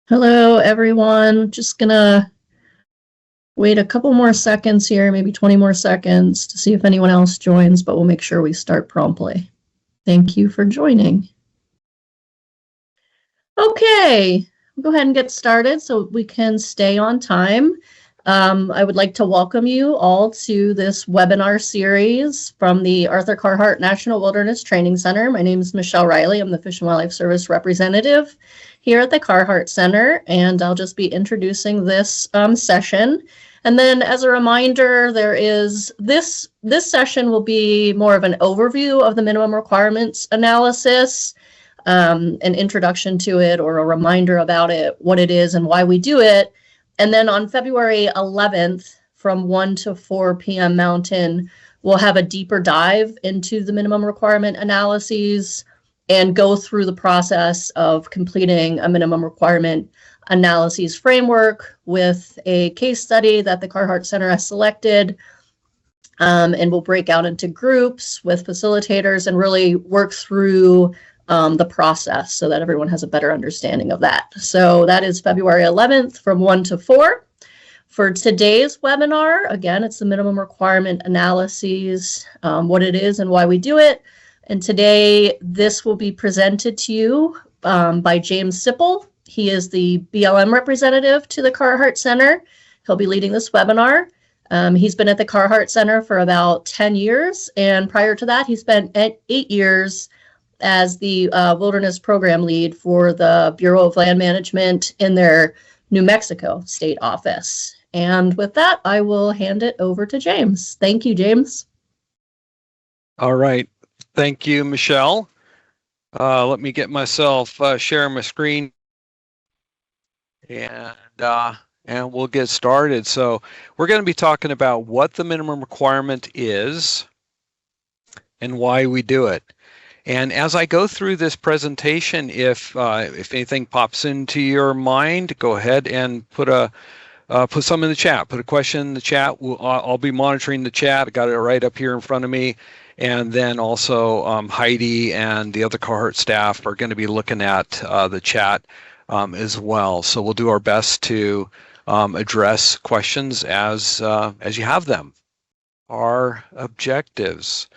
Hello, everyone. Just gonna wait a couple more seconds here, maybe 20 more seconds to see if anyone else joins, but we'll make sure we start promptly. Thank you for joining. Okay, we'll go ahead and get started so we can stay on time. I would like to welcome you all to this webinar series from the Arthur Carhart National Wilderness Training Center. My name is Michelle Riley. I'm the Fish and Wildlife Service representative here at the Carhart Center, and I'll just be introducing this session. And then as a reminder, there is this session will be more of an overview of the minimum requirements analysis, an introduction to it or a reminder about it, what it is and why we do it. And then on February 11th from 1 to 4 p.m. Mountain, we'll have a deeper dive into the minimum requirement analyses and go through the process of completing a minimum requirement analyses framework with a case study that the Carhart Center has selected. And we'll break out into groups with facilitators and really work through the process so that everyone has a better understanding of that. So that is February 11th from 1 to 4. For today's webinar, again, it's the minimum requirement analyses, what it is and why we do it. And today, this will be presented to you by James Sipple. He is the BLM representative to the Carhart Center. He'll be leading this webinar. He's been at the Carhart Center for about 10 years, and prior to that, he spent 8 years as the wilderness program lead for the Bureau of Land Management in their New Mexico state office. And with that, I will hand it over to James. Thank you, James. All right. Thank you, Michelle. Let me get myself sharing my screen, and we'll get started. So we're going to be talking about what the minimum requirement is and why we do it. And as I go through this presentation, if anything pops into your mind, go ahead and put some in the chat. Put a question in the chat. I'll be monitoring the chat. I got it right up here in front of me. And then also Heidi and the other Carhart staff are going to be looking at the chat as well. So we'll do our best to address questions as you have them. Our objectives.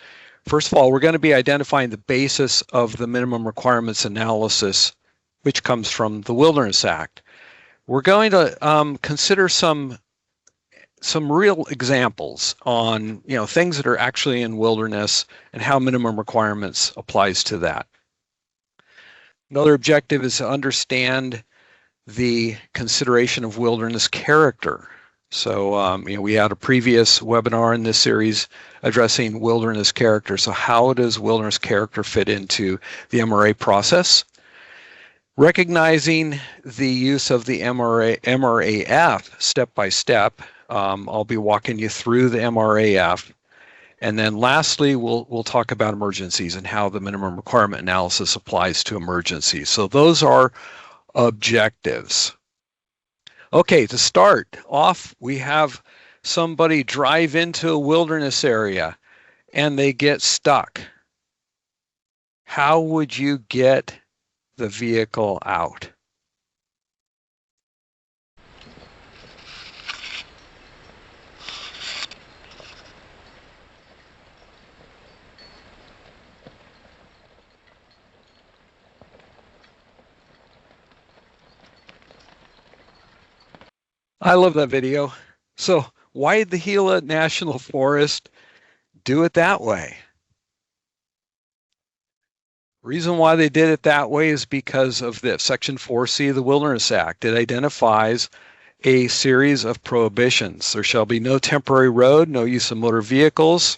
First of all, we're going to be identifying the basis of the minimum requirements analysis, which comes from the Wilderness Act. We're going to consider some real examples on things that are actually in wilderness and how minimum requirements applies to that. Another objective is to understand the consideration of wilderness character. So we had a previous webinar in this series addressing wilderness character. So how does wilderness character fit into the MRA process? Recognizing the use of the MRAF step by step. I'll be walking you through the MRAF. And then lastly, we'll talk about emergencies and how the minimum requirement analysis applies to emergencies. So those are objectives. Okay, to start off, we have somebody drive into a wilderness area and they get stuck. How would you get the vehicle out? I love that video. So why did the Gila National Forest do it that way? Reason why they did it that way is because of this. Section 4C of the Wilderness Act. It identifies a series of prohibitions. There shall be no temporary road, no use of motor vehicles,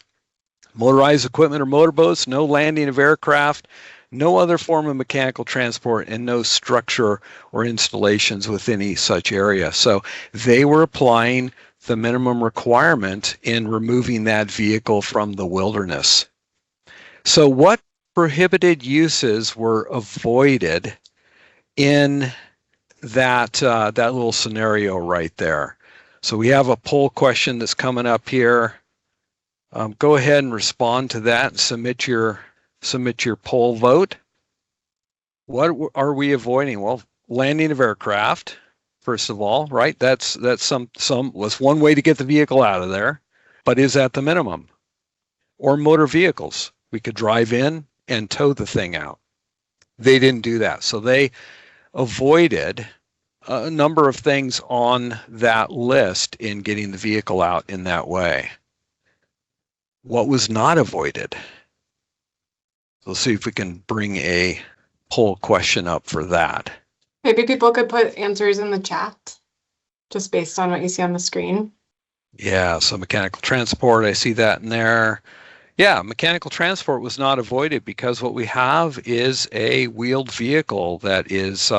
motorized equipment or motorboats, no landing of aircraft, no other form of mechanical transport, and no structure or installations within any such area. So they were applying the minimum requirement in removing that vehicle from the wilderness. So what prohibited uses were avoided in that little scenario right there? So we have a poll question that's coming up here. Go ahead and respond to that and submit your poll vote. What are we avoiding? Well, landing of aircraft, first of all, right? That's some was one way to get the vehicle out of there, but is that the minimum? Or motor vehicles. We could drive in and tow the thing out. They didn't do that. So they avoided a number of things on that list in getting the vehicle out in that way. What was not avoided? Let's see if we can bring a poll question up for that. Maybe people could put answers in the chat, just based on what you see on the screen. Yeah, so mechanical transport, I see that in there. Yeah, mechanical transport was not avoided because what we have is a wheeled vehicle that is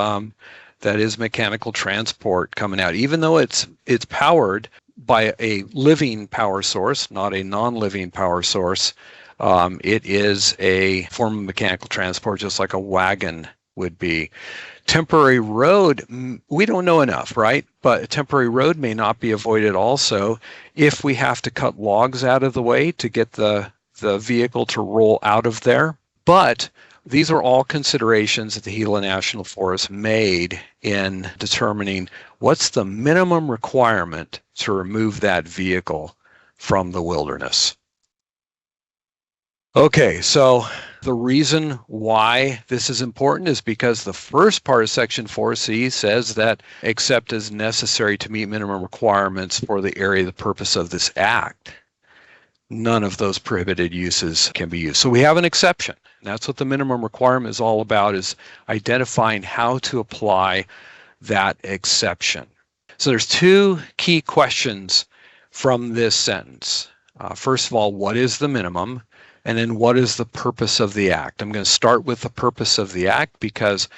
mechanical transport coming out, even though it's powered by a living power source, not a non-living power source. It is a form of mechanical transport, just like a wagon would be. Temporary road, we don't know enough, right? But a temporary road may not be avoided also if we have to cut logs out of the way to get the vehicle to roll out of there. But these are all considerations that the Gila National Forest made in determining what's the minimum requirement to remove that vehicle from the wilderness. Okay, so the reason why this is important is because the first part of Section 4C says that except as necessary to meet minimum requirements for the area of the purpose of this act, none of those prohibited uses can be used. So we have an exception. And that's what the minimum requirement is all about, is identifying how to apply that exception. So there's two key questions from this sentence. First of all, what is the minimum? And then what is the purpose of the act? I'm going to start with the purpose of the act because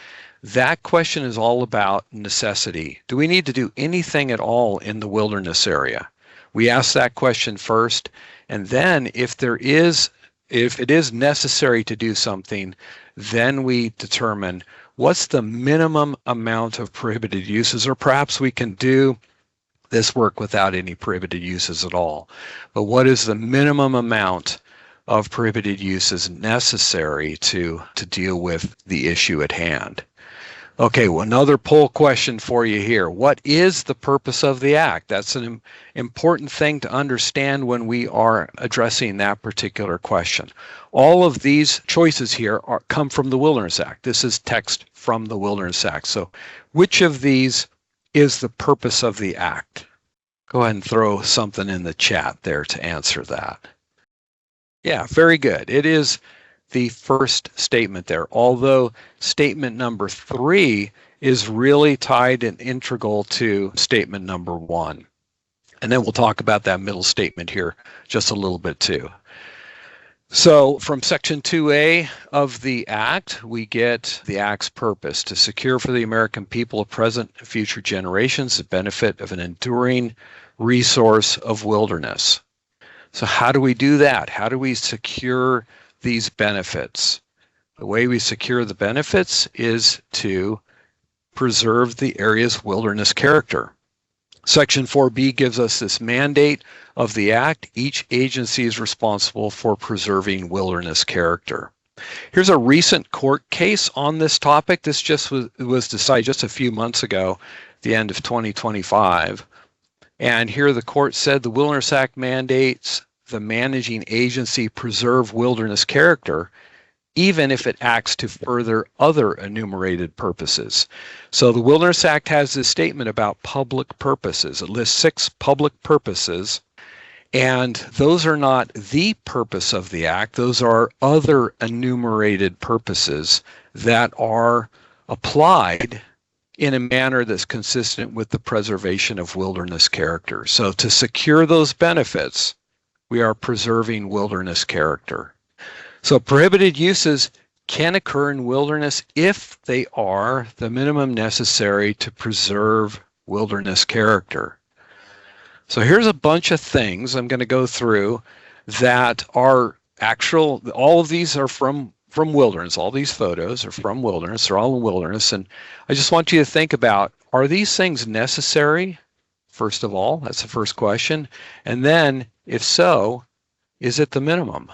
that question is all about necessity. Do we need to do anything at all in the wilderness area? We ask that question first, and then if it is necessary to do something, then we determine what's the minimum amount of prohibited uses, or perhaps we can do this work without any prohibited uses at all. But what is the minimum amount of prohibited uses necessary to deal with the issue at hand? Okay, well, another poll question for you here. What is the purpose of the act? That's an important thing to understand when we are addressing that particular question. All of these choices here come from the Wilderness Act. This is text from the Wilderness Act. So which of these is the purpose of the act? Go ahead and throw something in the chat there to answer that. Yeah, very good. It is the first statement there, although statement number 3 is really tied and integral to statement number 1. And then we'll talk about that middle statement here just a little bit too. So from Section 2A of the Act, we get the Act's purpose: to secure for the American people of present and future generations the benefit of an enduring resource of wilderness. So how do we do that? How do we secure these benefits? The way we secure the benefits is to preserve the area's wilderness character. Section 4B gives us this mandate of the Act. Each agency is responsible for preserving wilderness character. Here's a recent court case on this topic. This just was decided just a few months ago, the end of 2025. And here the court said the Wilderness Act mandates the managing agency preserve wilderness character, even if it acts to further other enumerated purposes. So the Wilderness Act has this statement about public purposes. It lists 6 public purposes, and those are not the purpose of the Act. Those are other enumerated purposes that are applied in a manner that's consistent with the preservation of wilderness character. So to secure those benefits, we are preserving wilderness character. So prohibited uses can occur in wilderness if they are the minimum necessary to preserve wilderness character. So here's a bunch of things I'm going to go through that are actual. All of these are from wilderness. All these photos are from wilderness. They're all in wilderness. And I just want you to think about, are these things necessary? First of all, that's the first question. And then, if so, is it the minimum?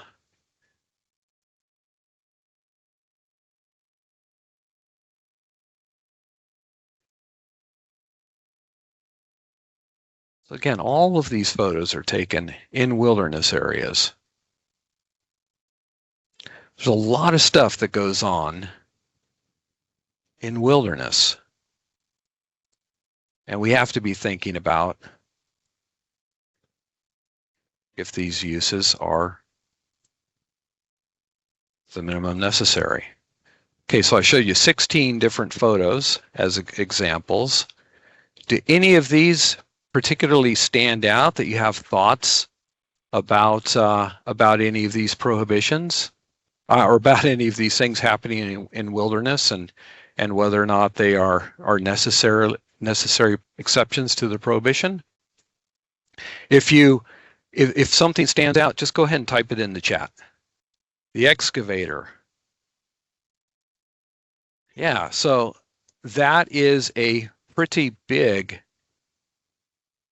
So again, all of these photos are taken in wilderness areas. There's a lot of stuff that goes on in wilderness. And we have to be thinking about if these uses are the minimum necessary. Okay, so I showed you 16 different photos as examples. Do any of these particularly stand out that you have thoughts about any of these prohibitions or about any of these things happening in wilderness and whether or not they are necessary exceptions to the prohibition? If something stands out, just go ahead and type it in the chat. The excavator. Yeah, so that is a pretty big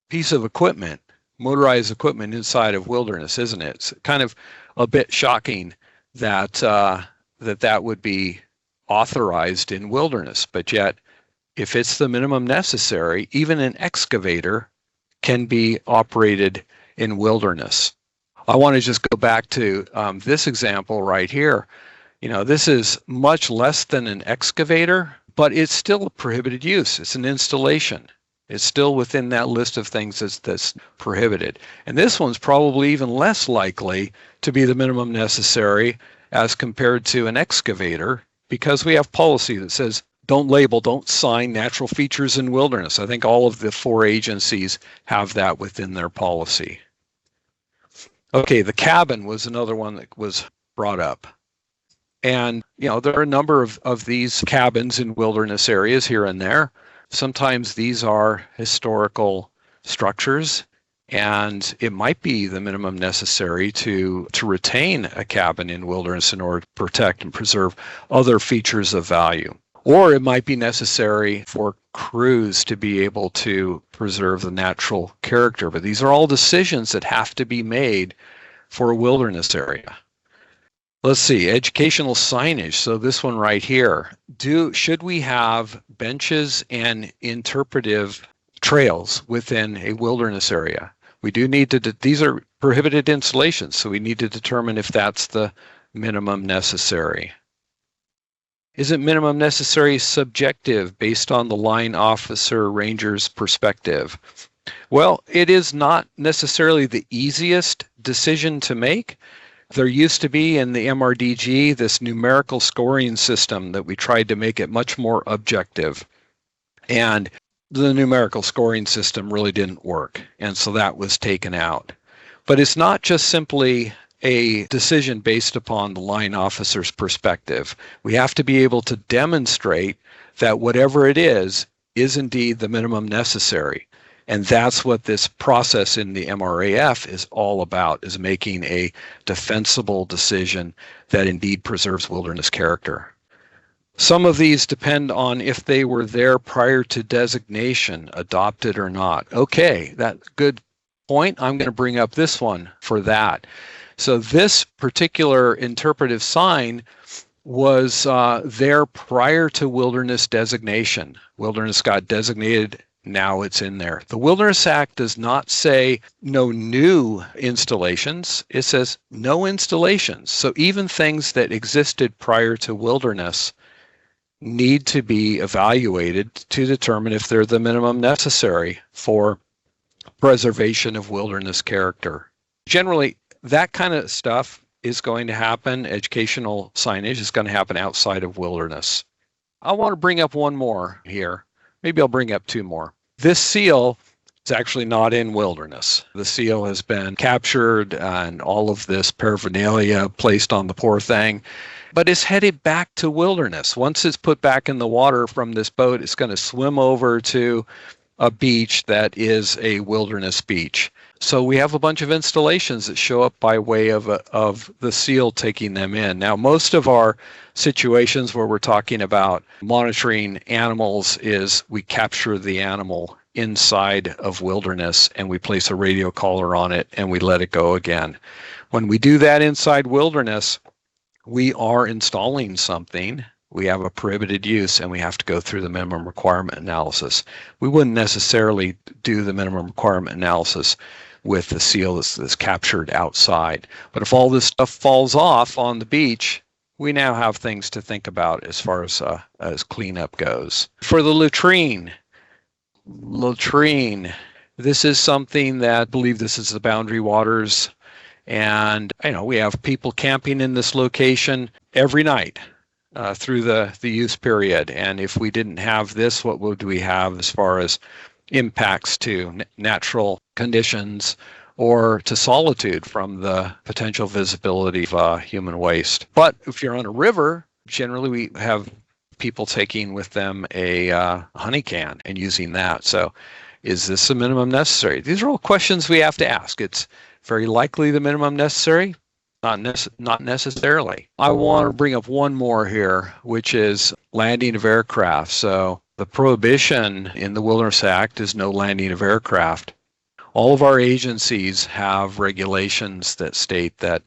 piece of equipment, motorized equipment inside of wilderness, isn't it? It's kind of a bit shocking that that would be authorized in wilderness, but yet if it's the minimum necessary, even an excavator can be operated in wilderness. I want to just go back to this example right here. You know, this is much less than an excavator, but it's still a prohibited use. It's an installation. It's still within that list of things that's prohibited. And this one's probably even less likely to be the minimum necessary as compared to an excavator, because we have policy that says don't label, don't sign natural features in wilderness. I think all of the 4 agencies have that within their policy. Okay, the cabin was another one that was brought up. And, you know, there are a number of these cabins in wilderness areas here and there. Sometimes these are historical structures, and it might be the minimum necessary to retain a cabin in wilderness in order to protect and preserve other features of value. Or it might be necessary for crews to be able to preserve the natural character. But these are all decisions that have to be made for a wilderness area. Let's see, educational signage. So this one right here. Should we have benches and interpretive trails within a wilderness area? We do need to, these are prohibited installations, so we need to determine if that's the minimum necessary. Isn't minimum necessary subjective based on the line officer ranger's perspective? Well, it is not necessarily the easiest decision to make. There used to be in the MRDG this numerical scoring system that we tried to make it much more objective. And the numerical scoring system really didn't work. And so that was taken out. But it's not just simply a decision based upon the line officer's perspective. We have to be able to demonstrate that whatever it is indeed the minimum necessary. And that's what this process in the MRAF is all about, is making a defensible decision that indeed preserves wilderness character. Some of these depend on if they were there prior to designation, adopted or not. Okay, that's a good point. I'm going to bring up this one for that. So this particular interpretive sign was there prior to wilderness designation. Wilderness got designated. Now it's in there. The Wilderness Act does not say no new installations. It says no installations. So even things that existed prior to wilderness need to be evaluated to determine if they're the minimum necessary for preservation of wilderness character. Generally, that kind of stuff is going to happen. Educational signage is going to happen outside of wilderness. I want to bring up one more here. Maybe I'll bring up 2 more. This seal is actually not in wilderness. The seal has been captured and all of this paraphernalia placed on the poor thing, but it's headed back to wilderness. Once it's put back in the water from this boat, it's going to swim over to a beach that is a wilderness beach. So we have a bunch of installations that show up by way of the seal taking them in. Now, most of our situations where we're talking about monitoring animals is we capture the animal inside of wilderness and we place a radio collar on it and we let it go again. When we do that inside wilderness, we are installing something we have a prohibited use and we have to go through the minimum requirement analysis. We wouldn't necessarily do the minimum requirement analysis with the seal that's captured outside. But if all this stuff falls off on the beach, we now have things to think about as far as cleanup goes. For the latrine, this is something that I believe this is the boundary waters. And we have people camping in this location every night through the use period. And if we didn't have this, what would we have as far as impacts to natural conditions or to solitude from the potential visibility of human waste? But if you're on a river, generally we have people taking with them a honey can and using that. So is this a minimum necessary? These are all questions we have to ask. It's very likely the minimum necessary, not necessarily. I want to bring up one more here, which is landing of aircraft. So the prohibition in the Wilderness Act is no landing of aircraft. All of our agencies have regulations that state that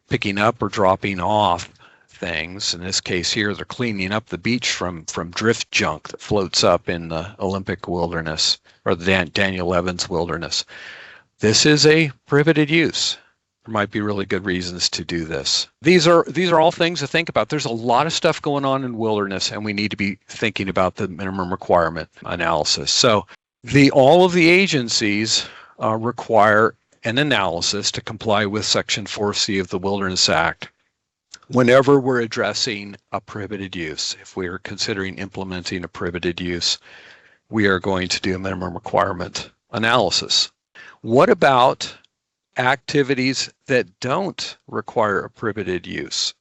picking up or dropping off things, in this case here, they're cleaning up the beach from drift junk that floats up in the Olympic wilderness or the Daniel Evans wilderness. This is a prohibited use. There might be really good reasons to do this. These are all things to think about. There's a lot of stuff going on in wilderness, and we need to be thinking about the minimum requirement analysis. So all of the agencies require an analysis to comply with Section 4C of the Wilderness Act whenever we're addressing a prohibited use. If we are considering implementing a prohibited use, we are going to do a minimum requirement analysis. What about activities that don't require a prohibited use?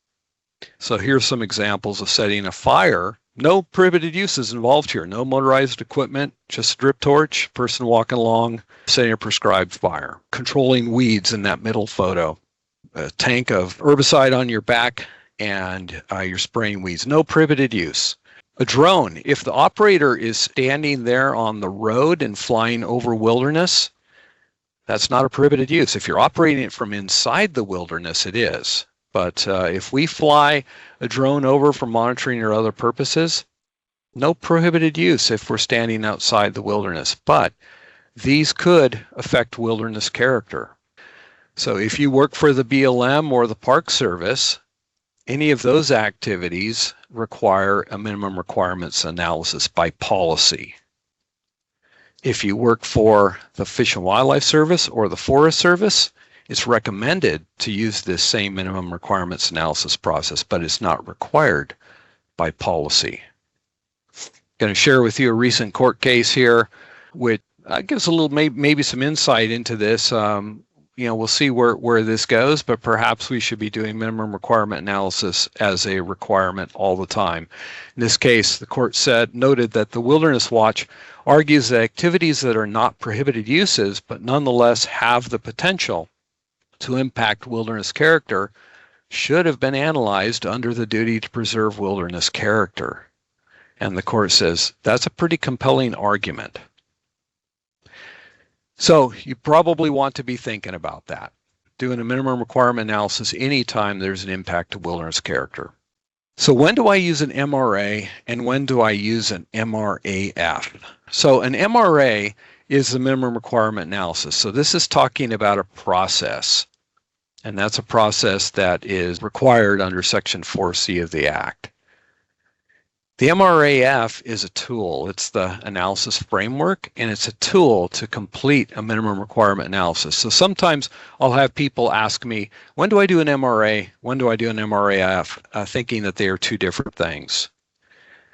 So here's some examples of setting a fire. No prohibited uses involved here. No motorized equipment, just drip torch, person walking along, setting a prescribed fire. Controlling weeds in that middle photo. A tank of herbicide on your back and you're spraying weeds. No prohibited use. A drone, if the operator is standing there on the road and flying over wilderness, that's not a prohibited use. If you're operating it from inside the wilderness, it is. But if we fly a drone over for monitoring or other purposes, no prohibited use if we're standing outside the wilderness. But these could affect wilderness character. So if you work for the BLM or the Park Service, any of those activities require a minimum requirements analysis by policy. If you work for the Fish and Wildlife Service or the Forest Service, it's recommended to use this same minimum requirements analysis process, but it's not required by policy. I'm going to share with you a recent court case here, which gives a little, maybe some insight into this. We'll see where this goes, but perhaps we should be doing minimum requirement analysis as a requirement all the time. In this case, the court noted that the Wilderness Watch argues that activities that are not prohibited uses, but nonetheless have the potential to impact wilderness character, should have been analyzed under the duty to preserve wilderness character. And the court says that's a pretty compelling argument. So you probably want to be thinking about that. Doing a minimum requirement analysis anytime there's an impact to wilderness character. So when do I use an MRA and when do I use an MRAF? So an MRA is the minimum requirement analysis. So this is talking about a process, and that's a process that is required under Section 4C of the Act. The MRAF is a tool. It's the analysis framework, and it's a tool to complete a minimum requirement analysis. So sometimes I'll have people ask me, when do I do an MRA? When do I do an MRAF? Thinking that they are two different things.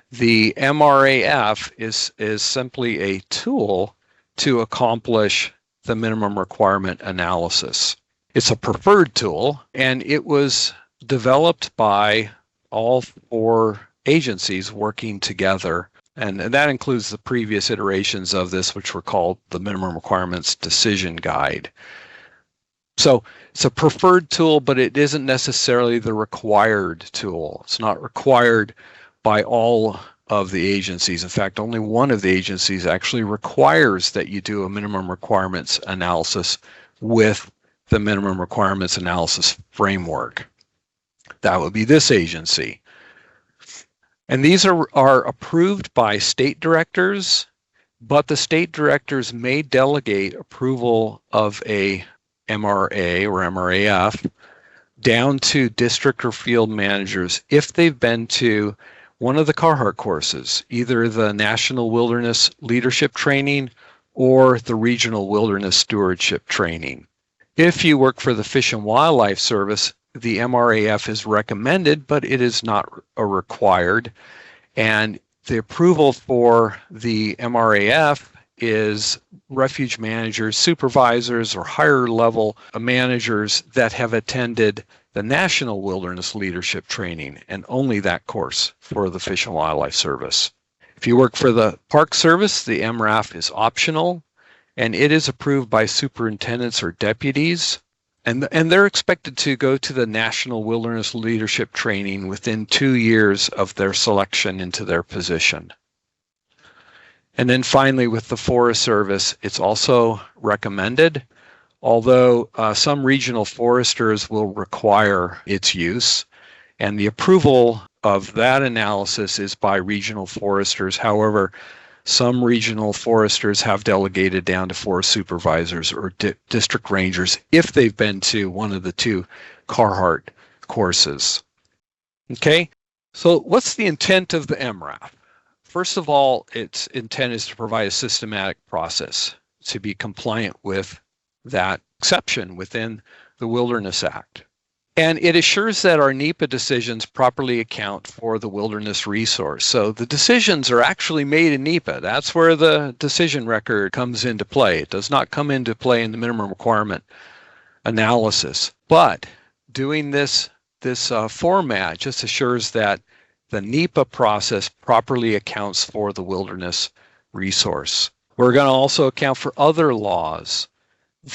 The MRAF is simply a tool to accomplish the minimum requirement analysis. It's a preferred tool, and it was developed by all four agencies working together, and that includes the previous iterations of this, which were called the Minimum Requirements Decision Guide. So it's a preferred tool, but it isn't necessarily the required tool. It's not required by all of the agencies. In fact, only one of the agencies actually requires that you do a minimum requirements analysis with the Minimum Requirements Analysis Framework. That would be this agency. And these are approved by state directors, but the state directors may delegate approval of a MRA or MRAF down to district or field managers if they've been to one of the Carhartt courses, either the National Wilderness Leadership Training or the Regional Wilderness Stewardship Training. If you work for the Fish and Wildlife Service, the MRAF is recommended, but it is not required. And the approval for the MRAF is refuge managers, supervisors, or higher level managers that have attended the National Wilderness Leadership Training, and only that course for the Fish and Wildlife Service. If you work for the Park Service, the MRAF is optional, and it is approved by superintendents or deputies, and they're expected to go to the National Wilderness Leadership Training within 2 years of their selection into their position. And then finally, with the Forest Service, it's also recommended, although some regional foresters will require its use, and the approval of that analysis is by regional foresters. However, some regional foresters have delegated down to forest supervisors or district rangers if they've been to one of the 2 Carhartt courses. Okay, so what's the intent of the MRAF? First of all, its intent is to provide a systematic process to be compliant with that exception within the Wilderness Act. And it assures that our NEPA decisions properly account for the wilderness resource. So the decisions are actually made in NEPA. That's where the decision record comes into play. It does not come into play in the minimum requirement analysis. But doing this format just assures that the NEPA process properly accounts for the wilderness resource. We're going to also account for other laws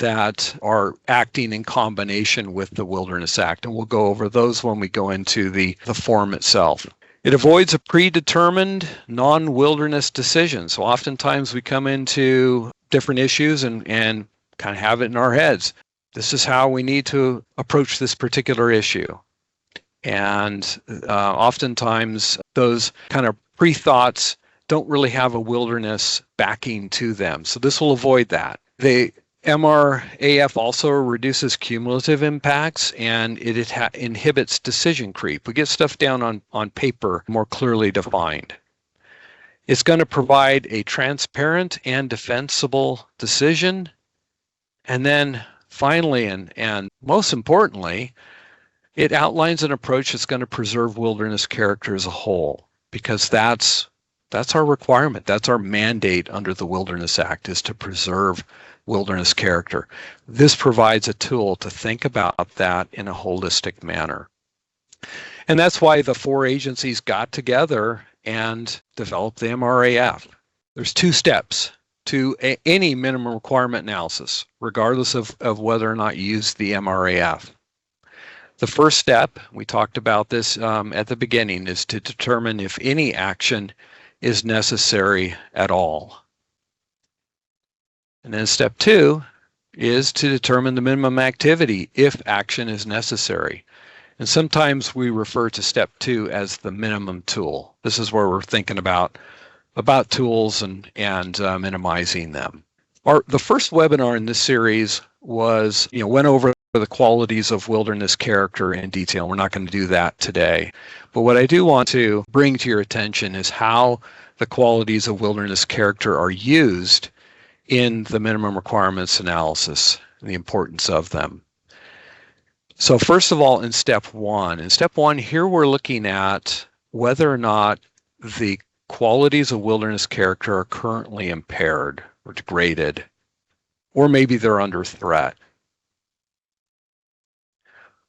that are acting in combination with the Wilderness Act, and we'll go over those when we go into the form itself. It avoids a predetermined non-wilderness decision. So oftentimes we come into different issues and kind of have it in our heads. This is how we need to approach this particular issue. And oftentimes those kind of pre-thoughts don't really have a wilderness backing to them. So this will avoid that. The MRAF also reduces cumulative impacts, and it inhibits decision creep. We get stuff down on paper more clearly defined. It's going to provide a transparent and defensible decision. And then finally, and most importantly, it outlines an approach that's going to preserve wilderness character as a whole, because that's our requirement. That's our mandate under the Wilderness Act, is to preserve wilderness character. This provides a tool to think about that in a holistic manner. And that's why the 4 agencies got together and developed the MRAF. There's 2 steps to any minimum requirement analysis, regardless of whether or not you use the MRAF. The first step, we talked about this at the beginning, is to determine if any action is necessary at all. And then step 2 is to determine the minimum activity if action is necessary. And sometimes we refer to step 2 as the minimum tool. This is where we're thinking about tools and minimizing them. The first webinar in this series was, went over the qualities of wilderness character in detail. We're not going to do that today. But what I do want to bring to your attention is how the qualities of wilderness character are used in the minimum requirements analysis and the importance of them. So first of all, in step 1, here we're looking at whether or not the qualities of wilderness character are currently impaired or degraded, or maybe they're under threat.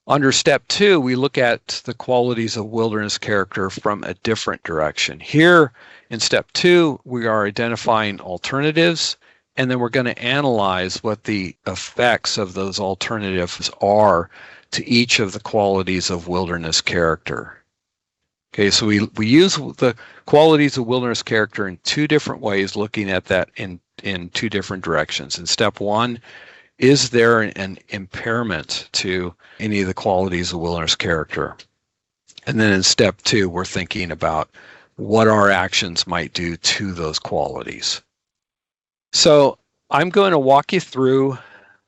Under step 2, we look at the qualities of wilderness character from a different direction. Here in step 2, we are identifying alternatives, and then we're going to analyze what the effects of those alternatives are to each of the qualities of wilderness character. Okay, so we use the qualities of wilderness character in 2 different ways, looking at that in 2 different directions. In step 1, is there an impairment to any of the qualities of wilderness character? And then in step 2, we're thinking about what our actions might do to those qualities. So I'm going to walk you through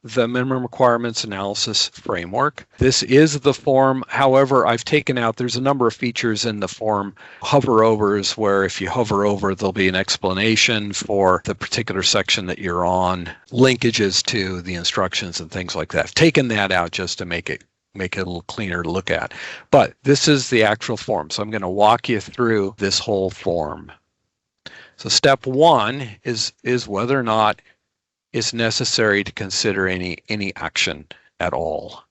the minimum requirements analysis framework. This is the form. However, I've taken out, there's a number of features in the form. Hover overs, where if you hover over, there'll be an explanation for the particular section that you're on, linkages to the instructions and things like that. I've taken that out just to make it a little cleaner to look at. But this is the actual form. So I'm going to walk you through this whole form. So step one is whether or not it's necessary to consider any action at all.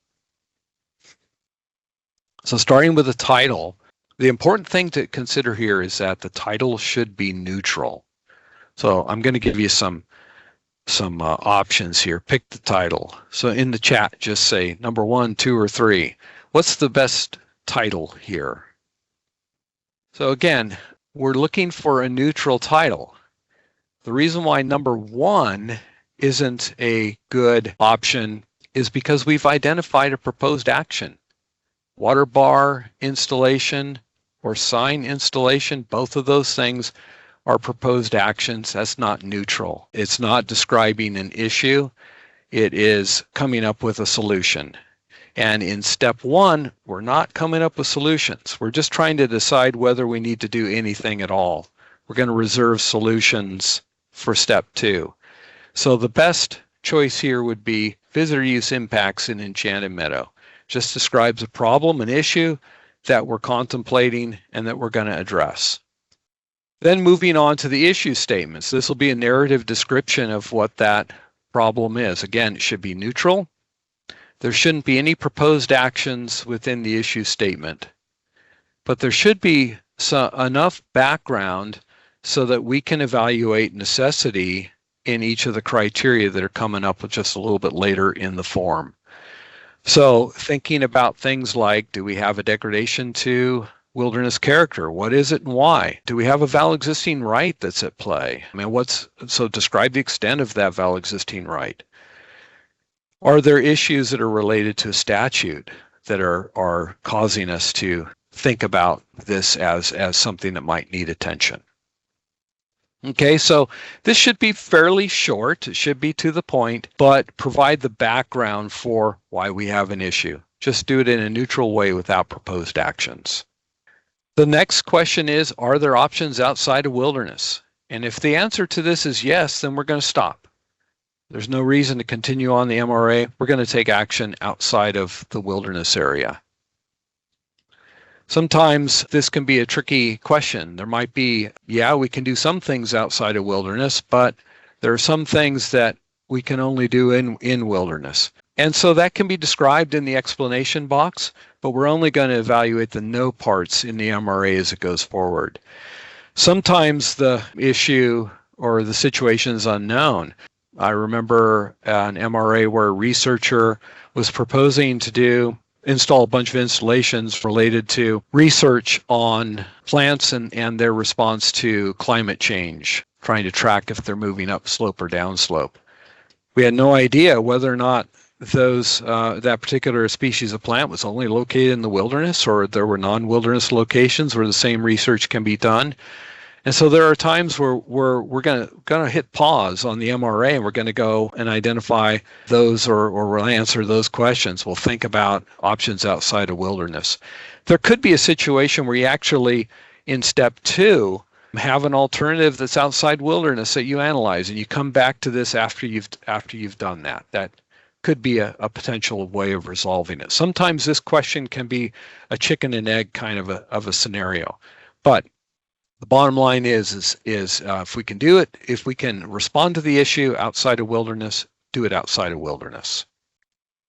So starting with the title, the important thing to consider here is that the title should be neutral. So I'm going to give you some options here. Pick the title. So in the chat, just say number 1, 2, or 3. What's the best title here? So again, we're looking for a neutral title. The reason why number 1 isn't a good option is because we've identified a proposed action. Water bar installation or sign installation, both of those things are proposed actions. That's not neutral. It's not describing an issue. It is coming up with a solution. And in step 1, we're not coming up with solutions. We're just trying to decide whether we need to do anything at all. We're going to reserve solutions for step 2. So the best choice here would be visitor use impacts in Enchanted Meadow. Just describes a problem, an issue that we're contemplating and that we're going to address. Then moving on to the issue statements. This will be a narrative description of what that problem is. Again, it should be neutral. There shouldn't be any proposed actions within the issue statement, but there should be enough background so that we can evaluate necessity in each of the criteria that are coming up with just a little bit later in the form. So thinking about things like, do we have a degradation to wilderness character? What is it and why? Do we have a valid existing right that's at play? I mean, so describe the extent of that valid existing right. Are there issues that are related to a statute that are causing us to think about this as something that might need attention? Okay, so this should be fairly short. It should be to the point, but provide the background for why we have an issue. Just do it in a neutral way without proposed actions. The next question is, are there options outside of wilderness? And if the answer to this is yes, then we're going to stop. There's no reason to continue on the MRA. We're going to take action outside of the wilderness area. Sometimes this can be a tricky question. There might be, yeah, we can do some things outside of wilderness, but there are some things that we can only do in wilderness. And so that can be described in the explanation box, but we're only going to evaluate the no parts in the MRA as it goes forward. Sometimes the issue or the situation is unknown. I remember an MRA where a researcher was proposing to install a bunch of installations related to research on plants and their response to climate change, trying to track if they're moving upslope or downslope. We had no idea whether or not that particular species of plant was only located in the wilderness or there were non-wilderness locations where the same research can be done. And so there are times where we're going to hit pause on the MRA and we're going to go and identify those or we'll answer those questions. We'll think about options outside of wilderness. There could be a situation where you actually, in step 2, have an alternative that's outside wilderness that you analyze and you come back to this after you've done that. That could be a potential way of resolving it. Sometimes this question can be a chicken and egg kind of a scenario. But the bottom line is if we can do it, if we can respond to the issue outside of wilderness, do it outside of wilderness.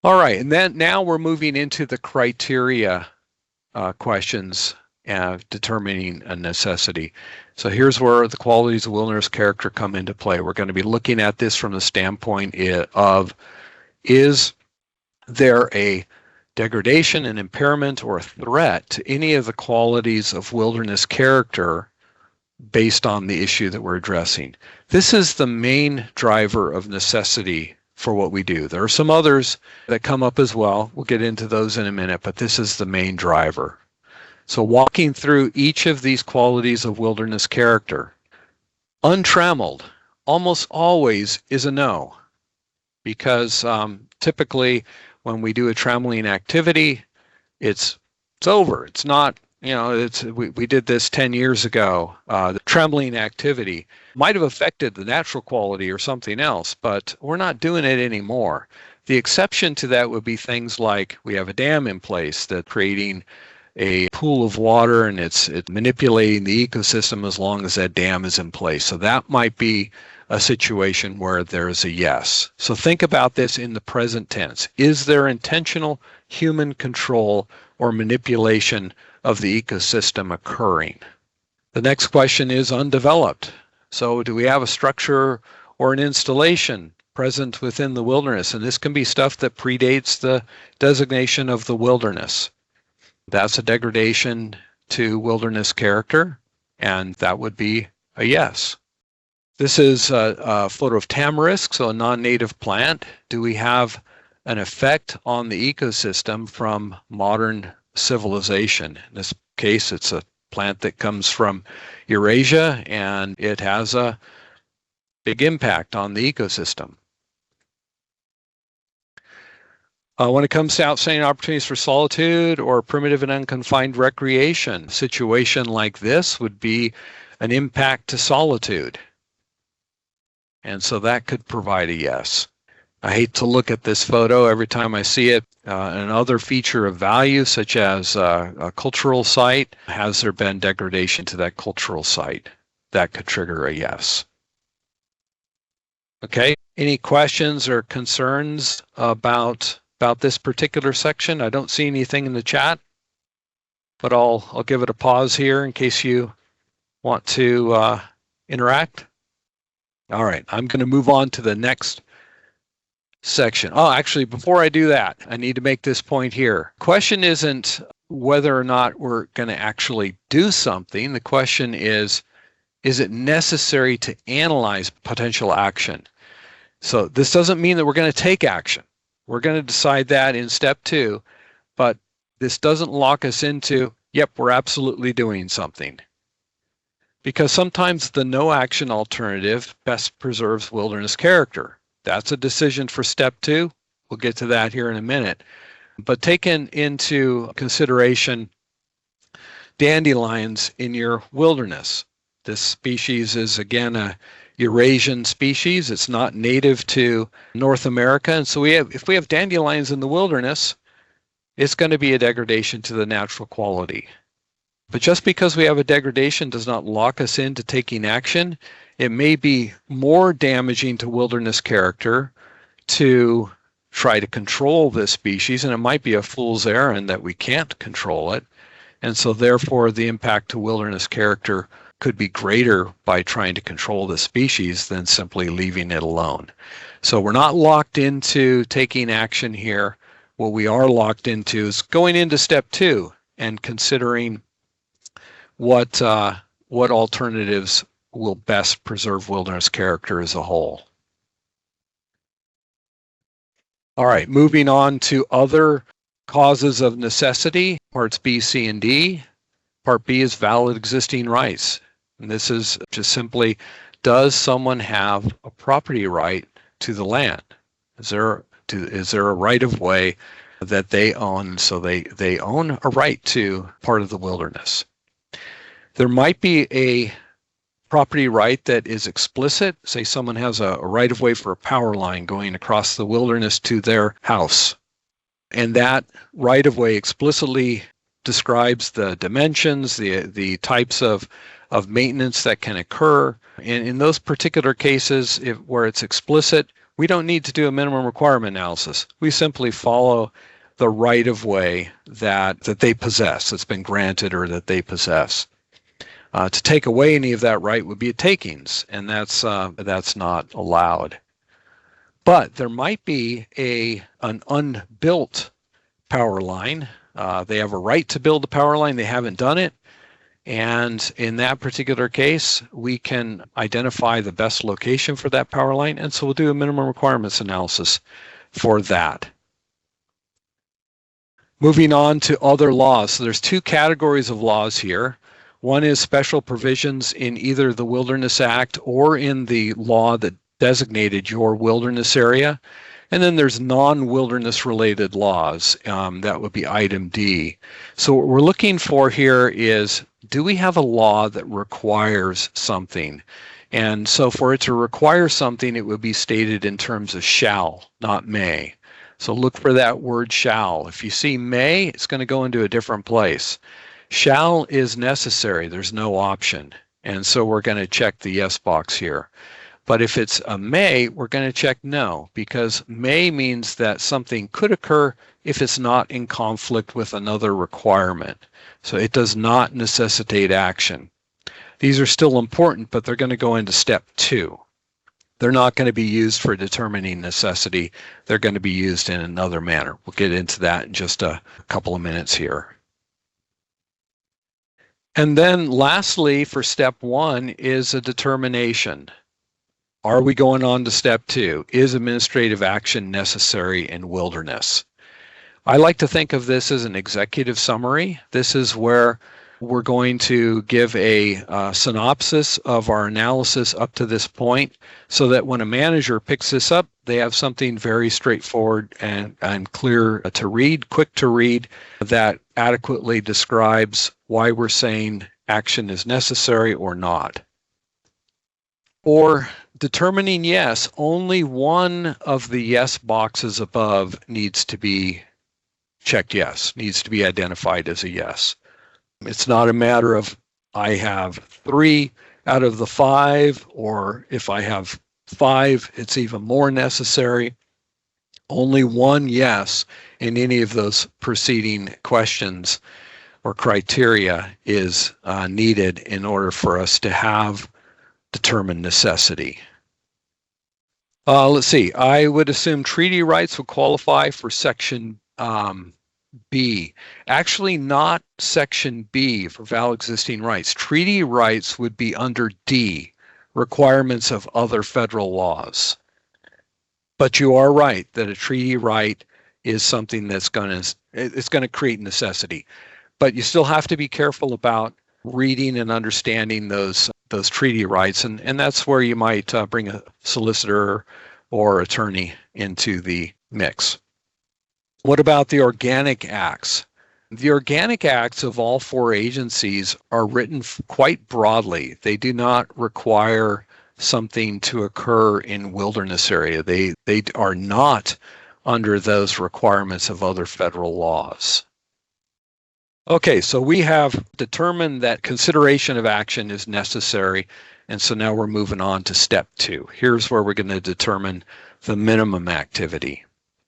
All right, and then now we're moving into the criteria questions determining a necessity. So here's where the qualities of wilderness character come into play. We're going to be looking at this from the standpoint of, is there a degradation, an impairment, or a threat to any of the qualities of wilderness character based on the issue that we're addressing? This is the main driver of necessity for what we do. There are some others that come up as well. We'll get into those in a minute, but this is the main driver. So walking through each of these qualities of wilderness character, untrammeled almost always is a no, because typically when we do a trammeling activity, it's over. It's not, we did this 10 years ago. The trembling activity might have affected the natural quality or something else, but we're not doing it anymore. The exception to that would be things like we have a dam in place that's creating a pool of water, and it's manipulating the ecosystem as long as that dam is in place. So that might be a situation where there is a yes. So think about this in the present tense. Is there intentional human control or manipulation of the ecosystem occurring? The next question is undeveloped. So do we have a structure or an installation present within the wilderness? And this can be stuff that predates the designation of the wilderness. That's a degradation to wilderness character, and that would be a yes. This is a photo of tamarisk, so a non-native plant. Do we have an effect on the ecosystem from modern civilization? In this case, it's a plant that comes from Eurasia, and it has a big impact on the ecosystem. When it comes to outstanding opportunities for solitude or primitive and unconfined recreation, a situation like this would be an impact to solitude. And so that could provide a yes. I hate to look at this photo every time I see it. Another feature of value, such as a cultural site, has there been degradation to that cultural site? That could trigger a yes. Okay, any questions or concerns about this particular section? I don't see anything in the chat, but I'll give it a pause here in case you want to interact. All right, I'm going to move on to the next section. Oh, actually, before I do that, I need to make this point here. Question isn't whether or not we're going to actually do something. The question is it necessary to analyze potential action? So this doesn't mean that we're going to take action. We're going to decide that in step 2, but this doesn't lock us into, yep, we're absolutely doing something. Because sometimes the no action alternative best preserves wilderness character. That's a decision for step 2. We'll get to that here in a minute. But taking into consideration dandelions in your wilderness. This species is, again, a Eurasian species. It's not native to North America. And so if we have dandelions in the wilderness, it's going to be a degradation to the natural quality. But just because we have a degradation does not lock us into taking action. It may be more damaging to wilderness character to try to control this species, and it might be a fool's errand that we can't control it. And so therefore the impact to wilderness character could be greater by trying to control the species than simply leaving it alone. So we're not locked into taking action here. What we are locked into is going into step 2 and considering what alternatives will best preserve wilderness character as a whole. All right, moving on to other causes of necessity, parts B, C, and D. Part B is valid existing rights. And this is just simply, does someone have a property right to the land? Is there a right of way that they own, so they own a right to part of the wilderness? There might be a property right that is explicit. Say someone has a right of way for a power line going across the wilderness to their house. And that right of way explicitly describes the dimensions, the types of maintenance that can occur. And in those particular cases, where it's explicit, we don't need to do a minimum requirement analysis. We simply follow the right of way that they possess, that's been granted or that they possess. To take away any of that right would be a takings, and that's not allowed. But there might be an unbuilt power line. They have a right to build the power line. They haven't done it. And in that particular case, we can identify the best location for that power line. And so we'll do a minimum requirements analysis for that. Moving on to other laws. So there's two categories of laws here. One is special provisions in either the Wilderness Act or in the law that designated your wilderness area. And then there's non-wilderness related laws. That would be item D. So what we're looking for here is, do we have a law that requires something? And so for it to require something, it would be stated in terms of shall, not may. So look for that word shall. If you see may, it's going to go into a different place. Shall is necessary. There's no option. And so we're going to check the yes box here. But if it's a may, we're going to check no, because may means that something could occur if it's not in conflict with another requirement. So it does not necessitate action. These are still important, but they're going to go into step 2. They're not going to be used for determining necessity. They're going to be used in another manner. We'll get into that in just a couple of minutes here. And then lastly, for step 1 is a determination. Are we going on to step 2? Is administrative action necessary in wilderness? I like to think of this as an executive summary. This is where we're going to give a synopsis of our analysis up to this point so that when a manager picks this up, they have something very straightforward and clear to read, quick to read, that adequately describes why we're saying action is necessary or not. For determining yes, only one of the yes boxes above needs to be checked yes, needs to be identified as a yes. It's not a matter of I have 3 out of the 5, or if I have 5, it's even more necessary. Only one yes in any of those preceding questions or criteria is needed in order for us to have determined necessity. Let's see, I would assume treaty rights would qualify for section B. Actually, not section B for valid existing rights. Treaty rights would be under D, requirements of other federal laws. But you are right that a treaty right is something that's going to create necessity. But you still have to be careful about reading and understanding those treaty rights, and that's where you might bring a solicitor or attorney into the mix. What about the organic acts? The organic acts of all 4 agencies are written quite broadly. They do not require something to occur in wilderness area. They are not under those requirements of other federal laws. Okay, so we have determined that consideration of action is necessary, and so now we're moving on to step 2. Here's where we're going to determine the minimum activity.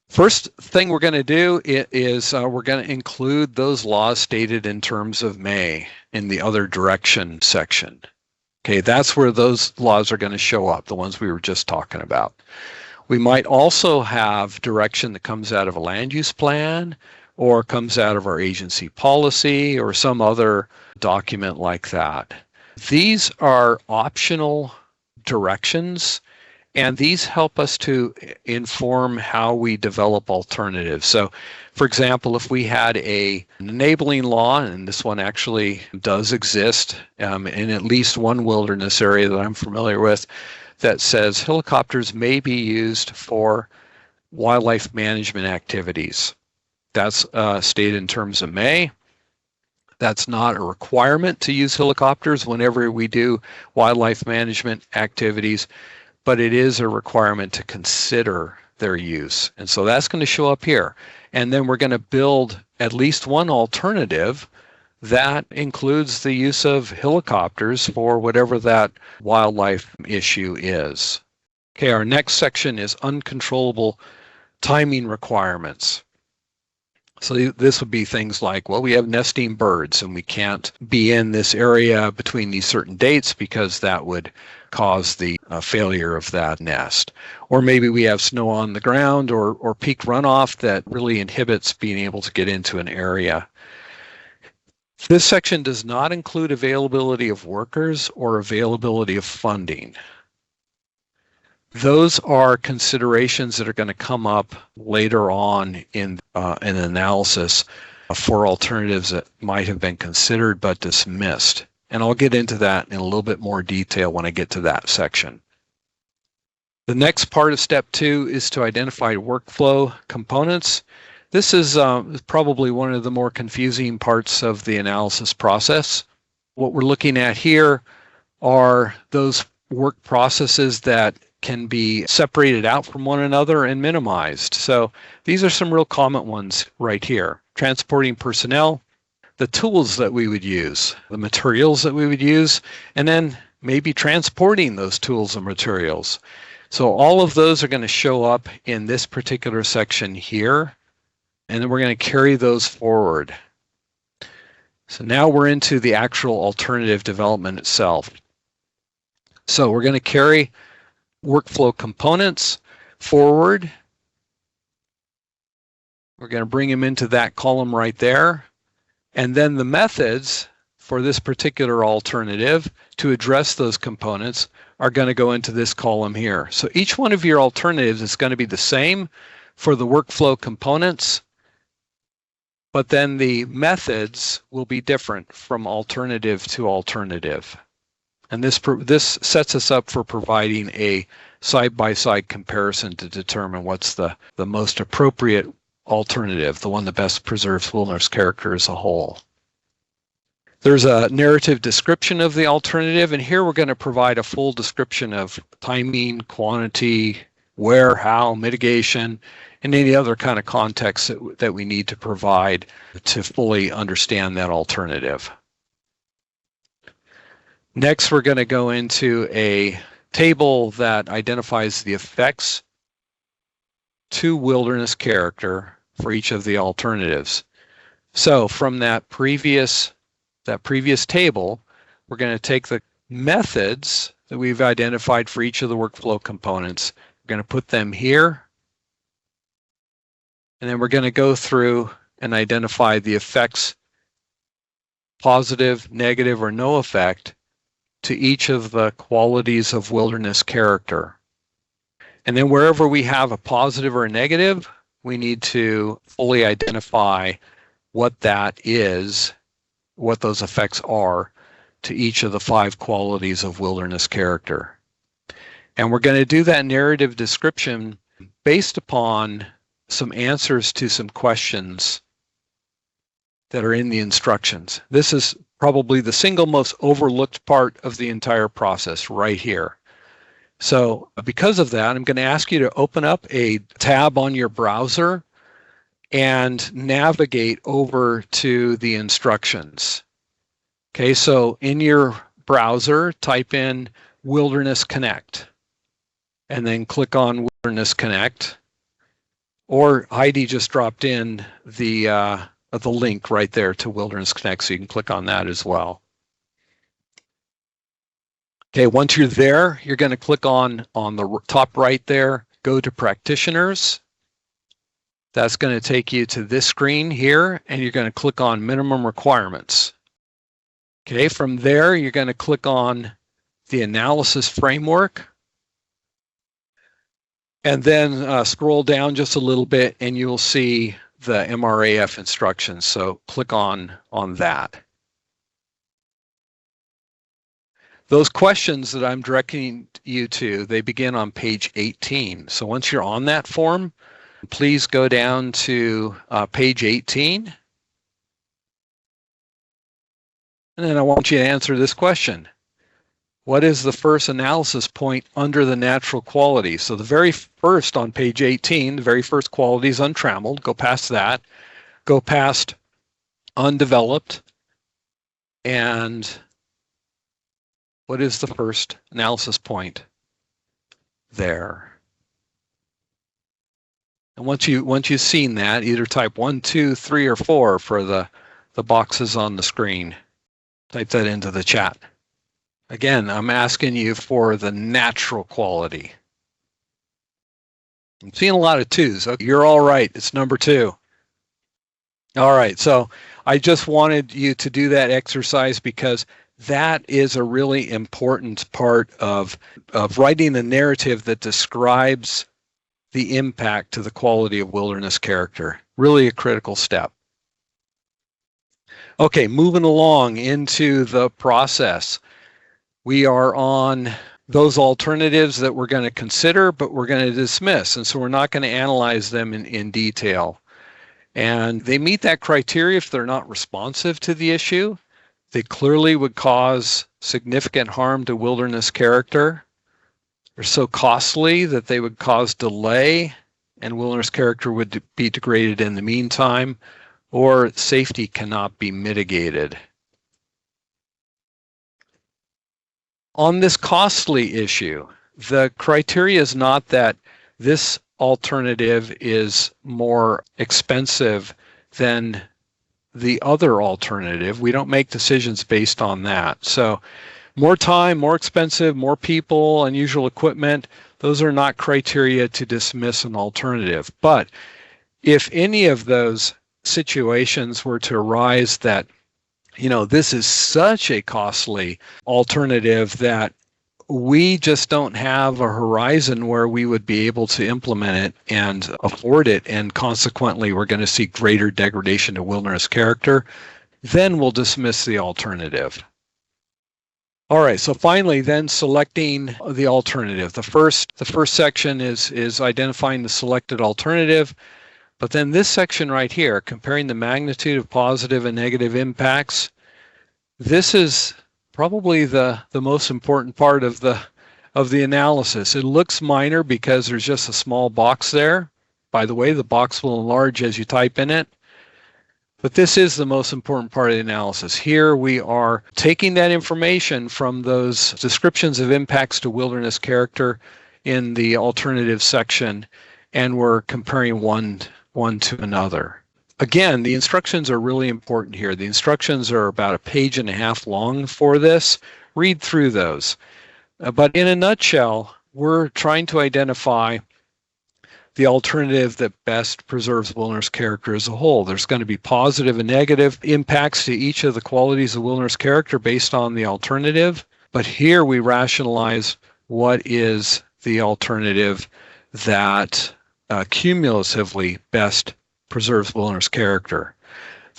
First thing we're going to do is we're going to include those laws stated in terms of may in the other direction section. Okay, that's where those laws are going to show up, the ones we were just talking about. We might also have direction that comes out of a land use plan or comes out of our agency policy or some other document like that. These are optional directions, and these help us to inform how we develop alternatives. So, for example, if we had an enabling law, and this one actually does exist in at least one wilderness area that I'm familiar with, that says helicopters may be used for wildlife management activities. That's stated in terms of may. That's not a requirement to use helicopters whenever we do wildlife management activities, but it is a requirement to consider their use. And so that's going to show up here. And then we're going to build at least one alternative that includes the use of helicopters for whatever that wildlife issue is. Okay, our next section is uncontrollable timing requirements. So this would be things like, well, we have nesting birds and we can't be in this area between these certain dates because that would cause the failure of that nest. Or maybe we have snow on the ground or peak runoff that really inhibits being able to get into an area. This section does not include availability of workers or availability of funding. Those are considerations that are going to come up later on in an analysis for alternatives that might have been considered but dismissed. And I'll get into that in a little bit more detail when I get to that section. The next part of step 2 is to identify workflow components. This is probably one of the more confusing parts of the analysis process. What we're looking at here are those work processes that can be separated out from one another and minimized. So these are some real common ones right here. Transporting personnel, the tools that we would use, the materials that we would use, and then maybe transporting those tools and materials. So all of those are going to show up in this particular section here, and then we're going to carry those forward. So now we're into the actual alternative development itself. So we're going to carry workflow components forward. We're going to bring them into that column right there. And then the methods for this particular alternative to address those components are going to go into this column here. So each one of your alternatives is going to be the same for the workflow components, but then the methods will be different from alternative to alternative. And this sets us up for providing a side-by-side comparison to determine what's the most appropriate alternative, the one that best preserves wilderness character as a whole. There's a narrative description of the alternative, and here we're going to provide a full description of timing, quantity, where, how, mitigation, and any other kind of context that we need to provide to fully understand that alternative. Next, we're going to go into a table that identifies the effects to wilderness character for each of the alternatives. So from that previous table, we're going to take the methods that we've identified for each of the workflow components. We're going to put them here, and then we're going to go through and identify the effects, positive, negative, or no effect, to each of the qualities of wilderness character. And then wherever we have a positive or a negative, we need to fully identify what that is, what those effects are to each of the 5 qualities of wilderness character. And we're going to do that narrative description based upon some answers to some questions that are in the instructions. This is probably the single most overlooked part of the entire process right here. So because of that, I'm going to ask you to open up a tab on your browser and navigate over to the instructions. Okay, so in your browser, type in Wilderness Connect and then click on Wilderness Connect. Or Heidi just dropped in the link right there to Wilderness Connect, so you can click on that as well. Okay, once you're there, you're going to click on the top right there, go to Practitioners. That's going to take you to this screen here, and you're going to click on Minimum Requirements. Okay, from there, you're going to click on the Analysis Framework, and then scroll down just a little bit, and you'll see the MRAF instructions. So click on that. Those questions that I'm directing you to, they begin on page 18. So once you're on that form, please go down to page 18. And then I want you to answer this question. What is the first analysis point under the natural quality? So the very first on page 18, the very first quality is untrammeled. Go past that. Go past undeveloped. And what is the first analysis point there? And once you've seen that, either type 1, 2, 3, or 4 for the boxes on the screen. Type that into the chat. Again, I'm asking you for the natural quality. I'm seeing a lot of 2s. Okay, you're all right. It's number 2. All right. So I just wanted you to do that exercise because that is a really important part of writing a narrative that describes the impact to the quality of wilderness character. Really a critical step. Okay, moving along into the process. We are on those alternatives that we're going to consider, but we're going to dismiss. And so we're not going to analyze them in detail. And they meet that criteria if they're not responsive to the issue. They clearly would cause significant harm to wilderness character. They're so costly that they would cause delay and wilderness character would be degraded in the meantime, or safety cannot be mitigated. On this costly issue, the criteria is not that this alternative is more expensive than the other alternative. We don't make decisions based on that. So more time, more expensive, more people, unusual equipment, those are not criteria to dismiss an alternative. But if any of those situations were to arise that, this is such a costly alternative that we just don't have a horizon where we would be able to implement it and afford it, and consequently we're going to see greater degradation to wilderness character, then we'll dismiss the alternative. All right, so finally then selecting the alternative. The first section is identifying the selected alternative, but then this section right here, comparing the magnitude of positive and negative impacts, this is probably the most important part of the analysis. It looks minor because there's just a small box there. By the way, the box will enlarge as you type in it. But this is the most important part of the analysis. Here we are taking that information from those descriptions of impacts to wilderness character in the alternative section, and we're comparing one to another. Again, the instructions are really important here. The instructions are about 1.5 pages long for this. Read through those. But in a nutshell, we're trying to identify the alternative that best preserves wilderness character as a whole. There's going to be positive and negative impacts to each of the qualities of wilderness character based on the alternative. But here we rationalize what is the alternative that cumulatively best preserves wilderness character.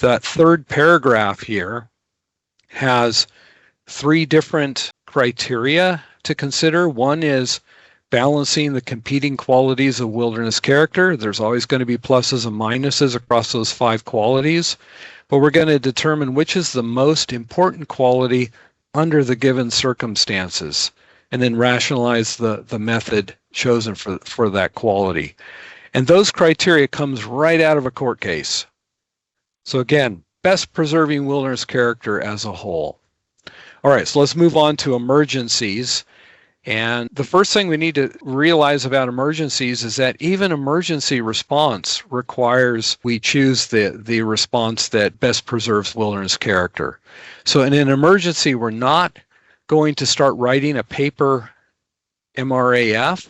That third paragraph here has 3 different criteria to consider. One is balancing the competing qualities of wilderness character. There's always going to be pluses and minuses across those 5 qualities, but we're going to determine which is the most important quality under the given circumstances, and then rationalize the method chosen for that quality. And those criteria comes right out of a court case. So again, best preserving wilderness character as a whole. All right, so let's move on to emergencies. And the first thing we need to realize about emergencies is that even emergency response requires we choose the response that best preserves wilderness character. So in an emergency, we're not going to start writing a paper MRAF.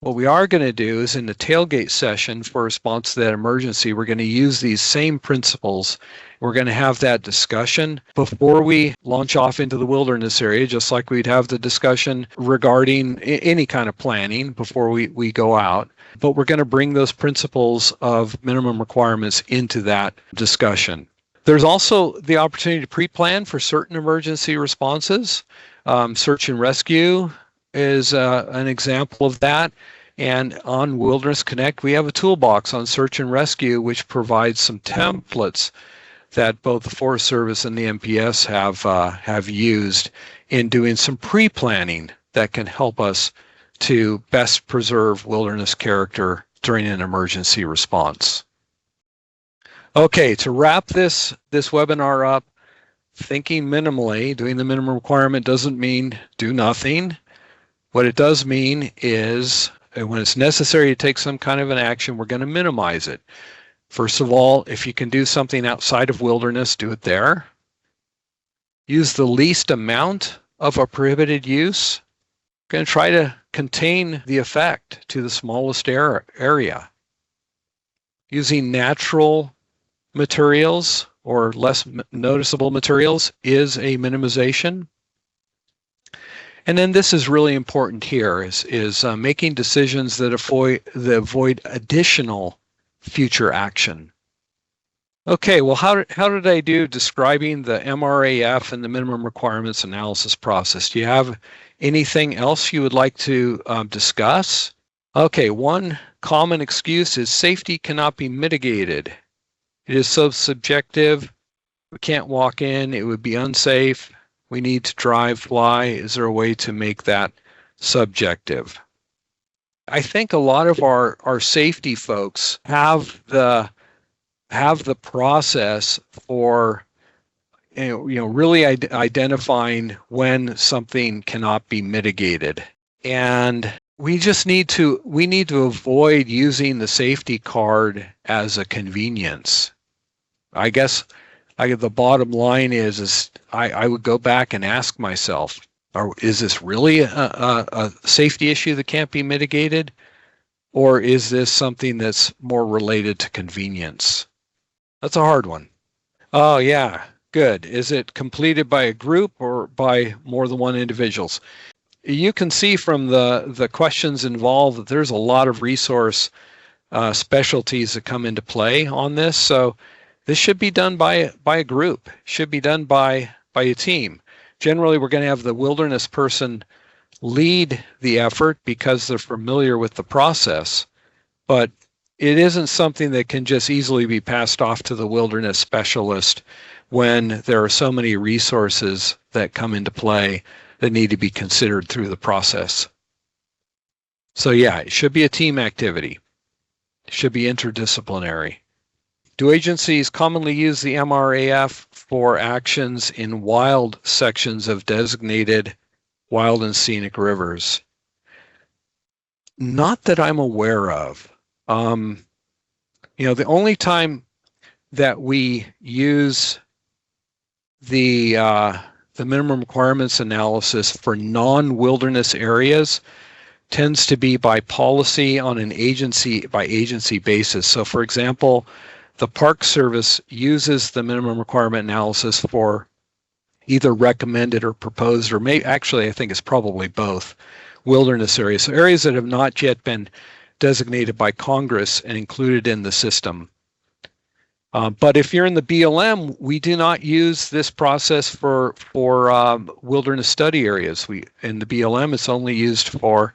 What we are going to do is in the tailgate session for response to that emergency, we're going to use these same principles. We're going to have that discussion before we launch off into the wilderness area, just like we'd have the discussion regarding any kind of planning before we go out. But we're going to bring those principles of minimum requirements into that discussion. There's also the opportunity to pre-plan for certain emergency responses. Search and rescue is an example of that. And on Wilderness Connect, we have a toolbox on search and rescue, which provides some templates that both the Forest Service and the MPS have used in doing some pre-planning that can help us to best preserve wilderness character during an emergency response. Okay, to wrap this webinar up, thinking minimally, doing the minimum requirement doesn't mean do nothing. What it does mean is when it's necessary to take some kind of an action, we're going to minimize it. First of all, if you can do something outside of wilderness, do it there. Use the least amount of a prohibited use. We're going to try to contain the effect to the smallest area. Using natural materials or less noticeable materials is a minimization. And then this is really important here is making decisions that avoid additional future action. Okay, well, how did I do describing the MRAF and the minimum requirements analysis process? Do you have anything else you would like to discuss? Okay, one common excuse is safety cannot be mitigated. It is so subjective. We can't walk in. It would be unsafe. We need to drive, fly. Is there a way to make that subjective? I think a lot of our safety folks have the process for really identifying when something cannot be mitigated, and we need to avoid using the safety card as a convenience. I guess the bottom line is I would go back and ask myself, is this really a safety issue that can't be mitigated? Or is this something that's more related to convenience? That's a hard one. Oh, yeah, good. Is it completed by a group or by more than one individuals? You can see from the questions involved that there's a lot of resource specialties that come into play on this. So this should be done by a group, should be done by a team. Generally, we're going to have the wilderness person lead the effort because they're familiar with the process, but it isn't something that can just easily be passed off to the wilderness specialist when there are so many resources that come into play that need to be considered through the process. So yeah, it should be a team activity. It should be interdisciplinary. Do agencies commonly use the MRAF for actions in wild sections of designated wild and scenic rivers? Not that I'm aware of. The only time that we use the minimum requirements analysis for non-wilderness areas tends to be by policy on an agency by agency basis. So for example, the Park Service uses the minimum requirement analysis for either recommended or proposed, or actually I think it's probably both, wilderness areas. So areas that have not yet been designated by Congress and included in the system. But if you're in the BLM, we do not use this process for wilderness study areas. In the BLM, it's only used for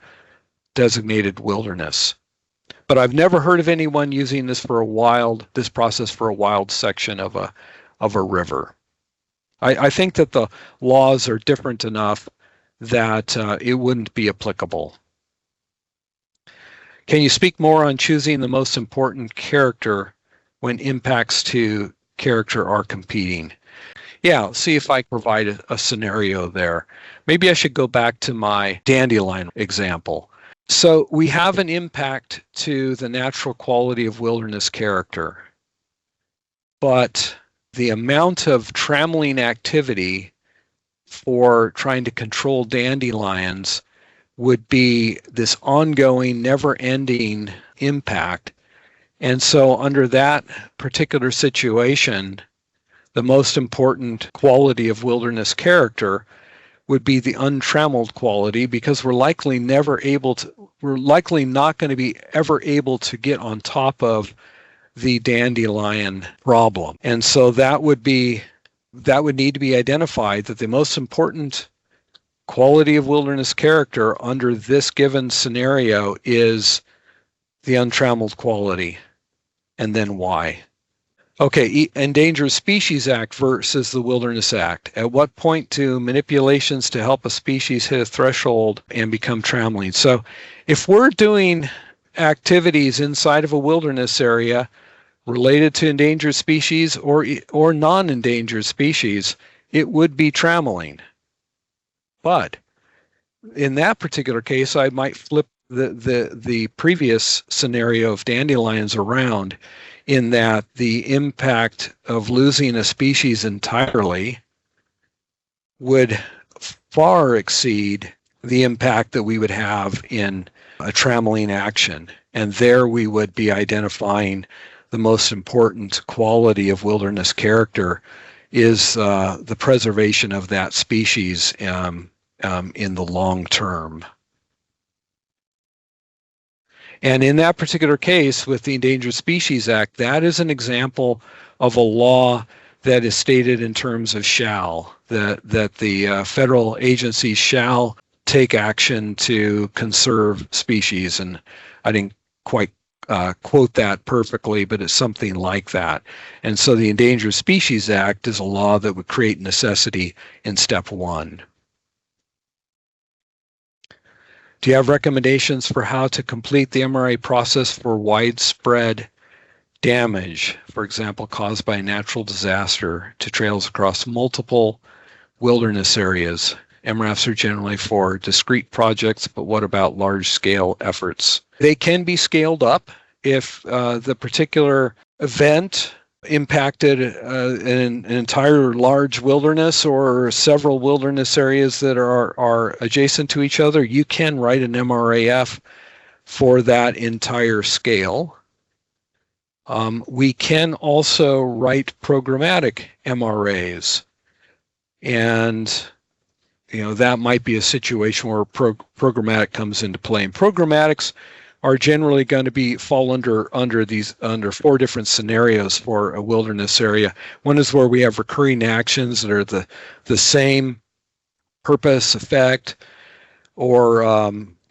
designated wilderness. But I've never heard of anyone using this process for a wild section of a river. I think that the laws are different enough that it wouldn't be applicable. Can you speak more on choosing the most important character when impacts to character are competing? Yeah, I'll see if I provide a scenario there. Maybe I should go back to my dandelion example. So we have an impact to the natural quality of wilderness character, but the amount of trammeling activity for trying to control dandelions would be this ongoing, never-ending impact. And so under that particular situation, the most important quality of wilderness character would be the untrammeled quality, because we're likely not going to be ever able to get on top of the dandelion problem. And so that would need to be identified, that the most important quality of wilderness character under this given scenario is the untrammeled quality, and then why. Okay, Endangered Species Act versus the Wilderness Act. At what point do manipulations to help a species hit a threshold and become trammeling? So if we're doing activities inside of a wilderness area related to endangered species or non-endangered species, it would be trammeling. But in that particular case, I might flip the previous scenario of dandelions around, in that the impact of losing a species entirely would far exceed the impact that we would have in a trammeling action. And there we would be identifying the most important quality of wilderness character is the preservation of that species in the long term. And in that particular case, with the Endangered Species Act, that is an example of a law that is stated in terms of shall, that the federal agencies shall take action to conserve species. And I didn't quite quote that perfectly, but it's something like that. And so the Endangered Species Act is a law that would create necessity in step one. Do you have recommendations for how to complete the MRA process for widespread damage, for example, caused by a natural disaster to trails across multiple wilderness areas? MRAFs are generally for discrete projects, but what about large-scale efforts? They can be scaled up if the particular event impacted an entire large wilderness or several wilderness areas that are adjacent to each other. You can write an MRAF for that entire scale. We can also write programmatic MRAs, and that might be a situation where programmatic comes into play. And programmatics are generally going to fall under four different scenarios for a wilderness area. One is where we have recurring actions that are the same purpose, effect, or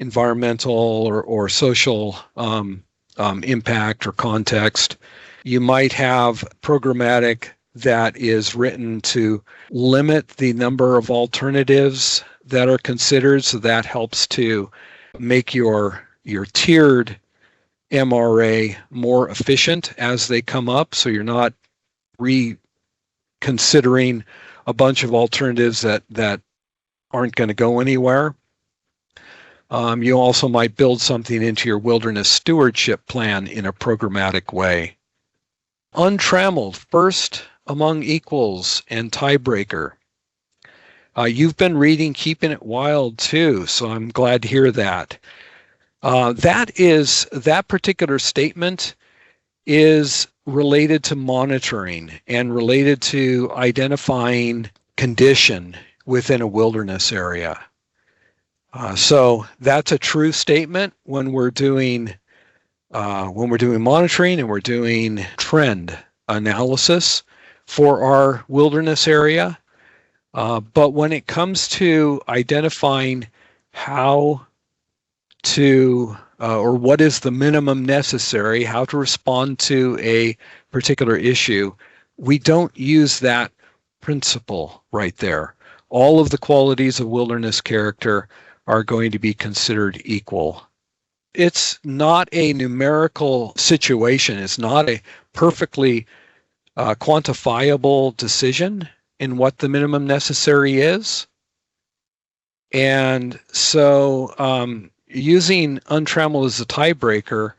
environmental or social impact or context. You might have programmatic that is written to limit the number of alternatives that are considered, so that helps to make your tiered MRA more efficient as they come up, so you're not reconsidering a bunch of alternatives that aren't going to go anywhere. You also might build something into your wilderness stewardship plan in a programmatic way. Untrammeled, first among equals, and tiebreaker. You've been reading Keeping It Wild too, so I'm glad to hear that. That particular statement is related to monitoring and related to identifying condition within a wilderness area. So that's a true statement when we're doing monitoring and we're doing trend analysis for our wilderness area. But when it comes to identifying how to, or what is the minimum necessary, how to respond to a particular issue, we don't use that principle right there. All of the qualities of wilderness character are going to be considered equal. It's not a numerical situation. It's not a perfectly quantifiable decision in what the minimum necessary is. And so using untrammeled as a tiebreaker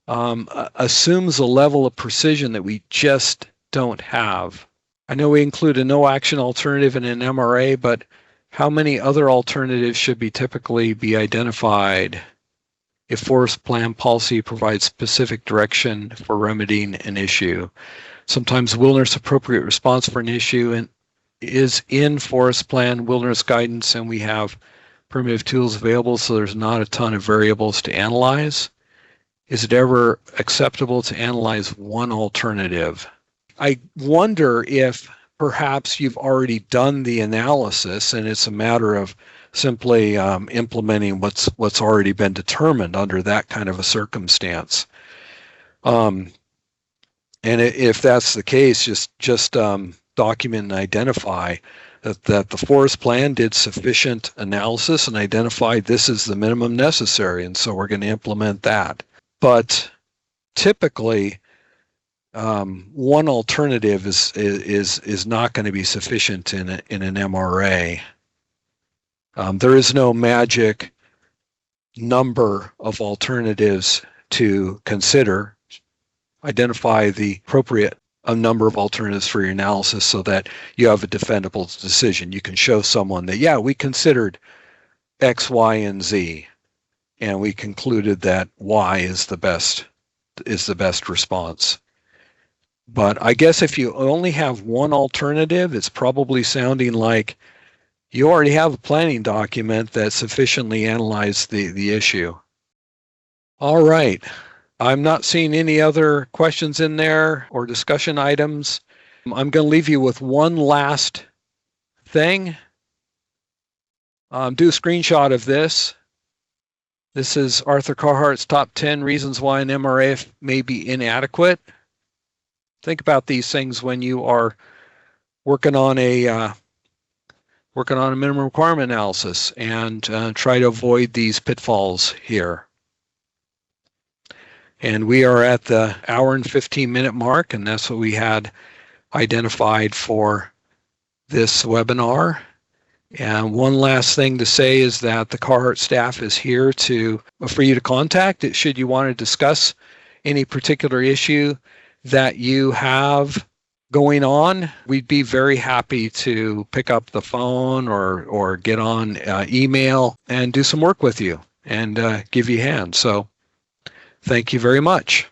assumes a level of precision that we just don't have. I know we include a no action alternative in an MRA, but how many other alternatives should typically be identified if forest plan policy provides specific direction for remedying an issue? Sometimes wilderness appropriate response for an issue is in forest plan wilderness guidance, and we have primitive tools available, so there's not a ton of variables to analyze. Is it ever acceptable to analyze one alternative? I wonder if perhaps you've already done the analysis and it's a matter of simply implementing what's already been determined under that kind of a circumstance. And if that's the case, just document and identify that the forest plan did sufficient analysis and identified this is the minimum necessary, and so we're going to implement that. But typically, one alternative is not going to be sufficient in an MRA. There is no magic number of alternatives to consider. Identify the appropriate number of alternatives for your analysis so that you have a defendable decision. You can show someone that, yeah, we considered X, Y, and Z, and we concluded that Y is the best response. But I guess if you only have one alternative, it's probably sounding like you already have a planning document that sufficiently analyzed the issue. All right. I'm not seeing any other questions in there or discussion items. I'm going to leave you with one last thing. Do a screenshot of this. This is Arthur Carhart's top 10 reasons why an MRAF may be inadequate. Think about these things when you are working on a minimum requirement analysis, and try to avoid these pitfalls here. And we are at the hour and 15-minute mark, and that's what we had identified for this webinar. And one last thing to say is that the Carhartt staff is here for you to contact should you want to discuss any particular issue that you have going on. We'd be very happy to pick up the phone or get on email and do some work with you and give you a hand. So thank you very much.